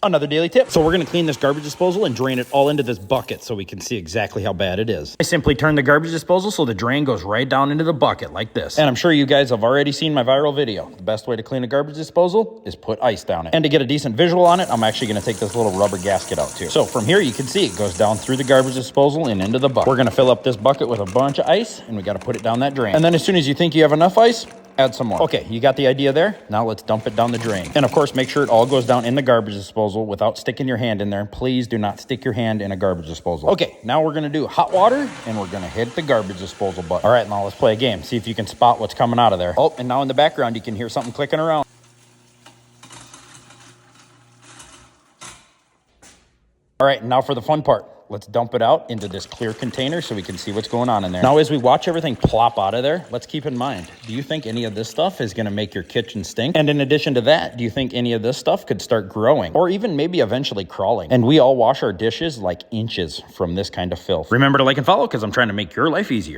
Another daily tip. So we're going to clean this garbage disposal and drain it all into this bucket so we can see exactly how bad it is. I simply turn the garbage disposal so the drain goes right down into the bucket like this. And I'm sure you guys have already seen my viral video. The best way to clean a garbage disposal is put ice down it. And to get a decent visual on it, I'm actually going to take this little rubber gasket out too. So from here you can see it goes down through the garbage disposal and into the bucket. We're going to fill up this bucket with a bunch of ice and we got to put it down that drain. And then as soon as you think you have enough ice, add some more. Okay, you got the idea there? Now let's dump it down the drain. And of course, make sure it all goes down in the garbage disposal without sticking your hand in there. Please do not stick your hand in a garbage disposal. Okay, now we're gonna do hot water and we're gonna hit the garbage disposal button. All right, now let's play a game. See if you can spot what's coming out of there. Oh, and now in the background, you can hear something clicking around. All right, now for the fun part. Let's dump it out into this clear container so we can see what's going on in there. Now, as we watch everything plop out of there, let's keep in mind, do you think any of this stuff is gonna make your kitchen stink? And in addition to that, do you think any of this stuff could start growing or even maybe eventually crawling? And we all wash our dishes like inches from this kind of filth. Remember to like and follow because I'm trying to make your life easier.